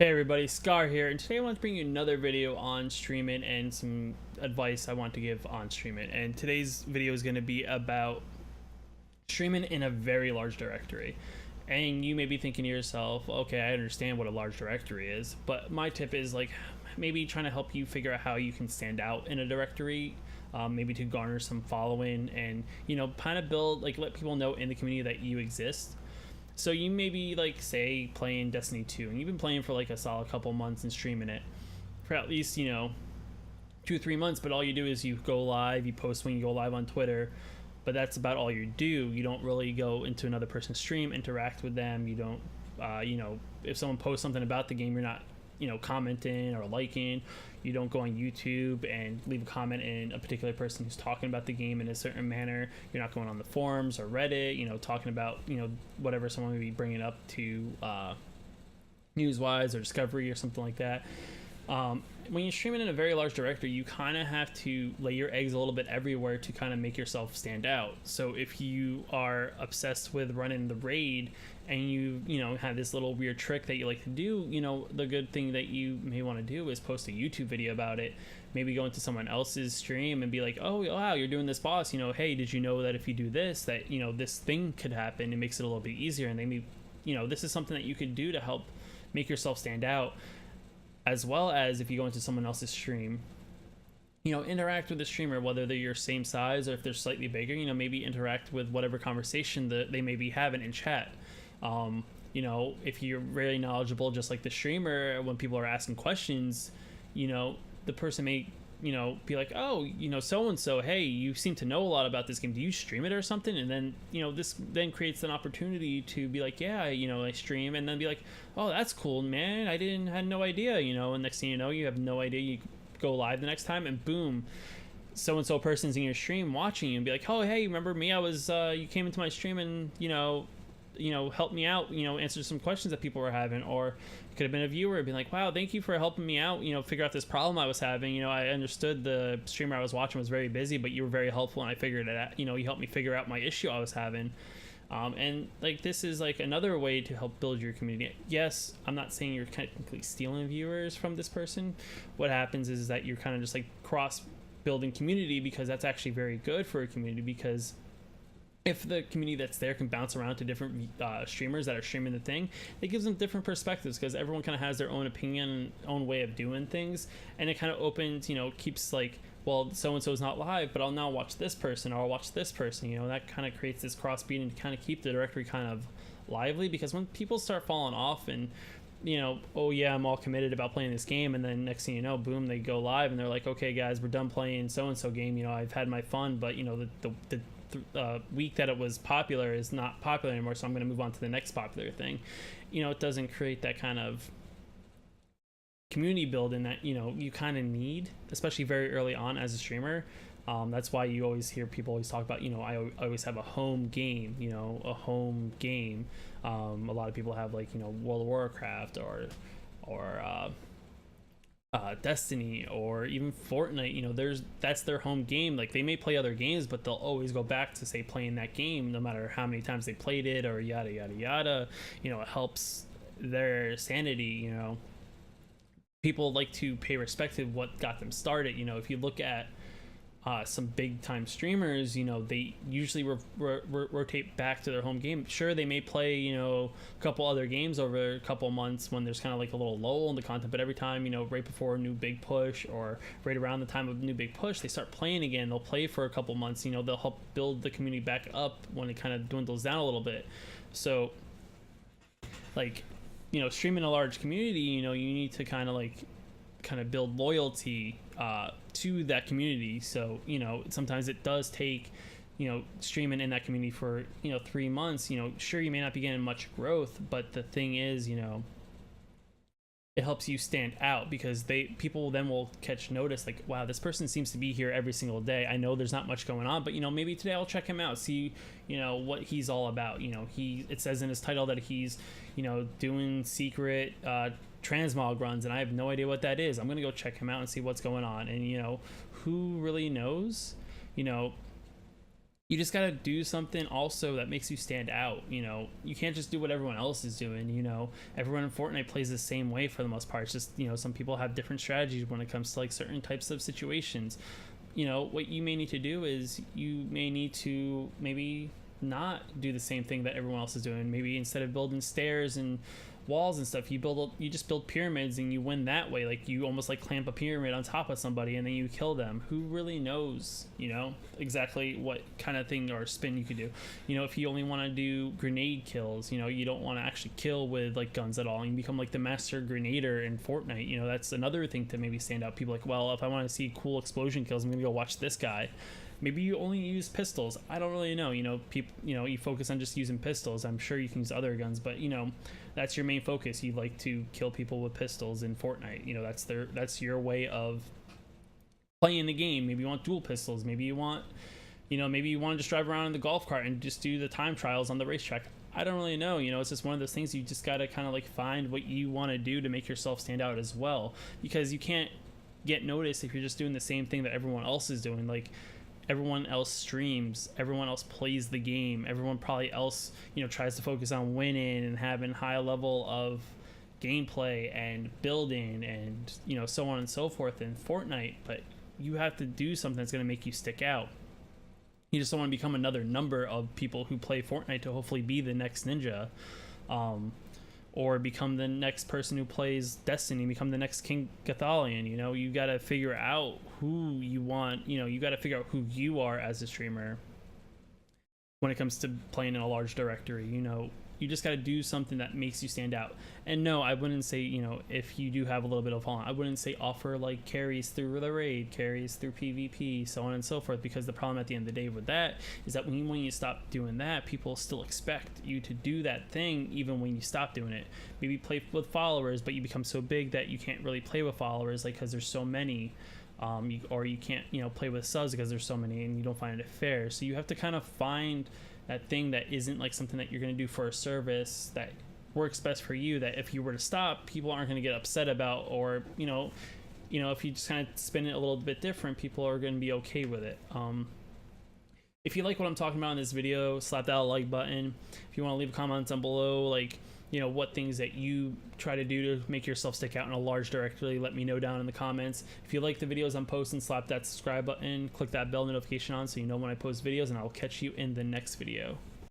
Hey everybody, Scar here, and today I want to bring you another video on streaming and some advice I want to give on streaming. And today's video is going to be about streaming in a very large directory. And you may be thinking to yourself, okay, I understand what a large directory is, but my tip is like maybe trying to help you figure out how you can stand out in a directory, maybe to garner some following and, kind of build, like let people know in the community that you exist. So you may be like, say, playing Destiny 2, and you've been playing for like a solid couple months and streaming it for at least 2-3 months, but all you do is you go live, you post when you go live on Twitter, but that's about all you do. You don't really go into another person's stream, interact with them. You don't if someone posts something about the game, you're not commenting or liking. You don't go on YouTube and leave a comment in a particular person who's talking about the game in a certain manner. You're not going on the forums or Reddit, talking about, whatever someone may be bringing up to news-wise or Discovery or something like that. When you're streaming in a very large directory, you kind of have to lay your eggs a little bit everywhere to kind of make yourself stand out. So if you are obsessed with running the raid and you have this little weird trick that you like to do, the good thing that you may want to do is post a YouTube video about it. Maybe go into someone else's stream and be like, oh wow, you're doing this boss, hey, did you know that if you do this, that this thing could happen? It makes it a little bit easier, and maybe this is something that you could do to help make yourself stand out. As well as if you go into someone else's stream, interact with the streamer, whether they're your same size or if they're slightly bigger, maybe interact with whatever conversation that they may be having in chat. If you're very knowledgeable, just like the streamer, when people are asking questions, the person may be like, oh, so and so, hey, you seem to know a lot about this game, do you stream it or something? And then this then creates an opportunity to be like, yeah, I stream, and then be like, oh, that's cool, man, had no idea, and next thing you have no idea, you go live the next time, and boom, so and so person's in your stream watching you and be like, oh, hey, remember me? I was you came into my stream and helped me out, answered some questions that people were having. Or it could have been a viewer being like, wow, thank you for helping me out, figure out this problem I was having. I understood the streamer I was watching was very busy, but you were very helpful and I figured it out. You helped me figure out my issue I was having. And like, this is like another way to help build your community. Yes, I'm not saying you're technically stealing viewers from this person. What happens is that you're kind of just like cross building community, because that's actually very good for a community, because if the community that's there can bounce around to different streamers that are streaming the thing, it gives them different perspectives, because everyone kind of has their own opinion, own way of doing things, and it kind of opens, keeps like, well, so-and-so is not live, but I'll now watch this person, or I'll watch this person, that kind of creates this cross-beat and to kind of keep the directory kind of lively. Because when people start falling off and, oh yeah, I'm all committed about playing this game, and then next thing you know, boom, they go live and they're like, okay guys, we're done playing so-and-so game, I've had my fun, but the week that it was popular is not popular anymore, so I'm going to move on to the next popular thing. It doesn't create that kind of community building that you kind of need, especially very early on as a streamer. That's why you always hear people always talk about, I always have a home game, a home game. A lot of people have like, World of Warcraft or Destiny, or even Fortnite. That's their home game. Like, they may play other games, but they'll always go back to, say, playing that game no matter how many times they played it, or yada yada yada. It helps their sanity. People like to pay respect to what got them started. If you look at some big time streamers, they usually rotate back to their home game. Sure, they may play a couple other games over a couple months when there's kind of like a little lull in the content, but every time, right before a new big push, or right around the time of a new big push, they start playing again. They'll play for a couple months. They'll help build the community back up when it kind of dwindles down a little bit. So like, streaming a large community, you need to kind of build loyalty to that community. So sometimes it does take streaming in that community for 3 months. Sure, you may not be getting much growth, but the thing is, it helps you stand out, because people then will catch notice, like, wow, this person seems to be here every single day. I know there's not much going on, but maybe today I'll check him out, see what he's all about. It says in his title that he's doing secret transmog runs, and I have no idea what that is. I'm gonna go check him out and see what's going on. And who really knows, you just gotta do something also that makes you stand out. You know, you can't just do what everyone else is doing. You know, everyone in Fortnite plays the same way for the most part. It's just, you know, some people have different strategies when it comes to like certain types of situations. You know, what you may need to do is you may need to maybe not do the same thing that everyone else is doing. Maybe instead of building stairs and walls and stuff, you just build pyramids and you win that way. Like you almost like clamp a pyramid on top of somebody and then you kill them. Who really knows, you know, exactly what kind of thing or spin you could do. You know, if you only want to do grenade kills, you know, you don't want to actually kill with like guns at all, and you become like the master grenader in Fortnite. You know, that's another thing to maybe stand out. People like, well, if I want to see cool explosion kills, I'm gonna go watch this guy. Maybe you only use pistols. I don't really know. You know, people, you know, you focus on just using pistols. I'm sure you can use other guns, but you know, that's your main focus. You like to kill people with pistols in Fortnite. You know, that's your way of playing the game. Maybe you want dual pistols. Maybe you want, you know, maybe you want to just drive around in the golf cart and just do the time trials on the racetrack. I don't really know. You know, it's just one of those things. You just got to kind of like find what you want to do to make yourself stand out as well, because you can't get noticed if you're just doing the same thing that everyone else is doing. Like, everyone else streams, everyone else plays the game, everyone probably else, you know, tries to focus on winning and having high level of gameplay and building and, you know, so on and so forth in Fortnite. But you have to do something that's going to make you stick out. You just don't want to become another number of people who play Fortnite to hopefully be the next ninja, or become the next person who plays Destiny, become the next King Gathalion. You know, you got to figure out who you want. You know, you got to figure out who you are as a streamer when it comes to playing in a large directory. You know, you just got to do something that makes you stand out. And no, I wouldn't say, you know, if you do have a little bit of fun, I wouldn't say offer like carries through the raid, carries through PvP, so on and so forth, because the problem at the end of the day with that is that when you stop doing that, people still expect you to do that thing even when you stop doing it. Maybe play with followers, but you become so big that you can't really play with followers, like, because there's so many. Or you can't, you know, play with subs because there's so many and you don't find it fair. So you have to kind of find that thing that isn't like something that you're going to do for a service that works best for you, that if you were to stop, people aren't going to get upset about, or you know, if you just kind of spin it a little bit different, people are going to be okay with it. If you like what I'm talking about in this video, slap that like button. If you want to leave a comment down below, like, you know, what things that you try to do to make yourself stick out in a large directory, let me know down in the comments. If you like the videos I'm posting, slap that subscribe button, click that bell notification on so you know when I post videos, and I'll catch you in the next video.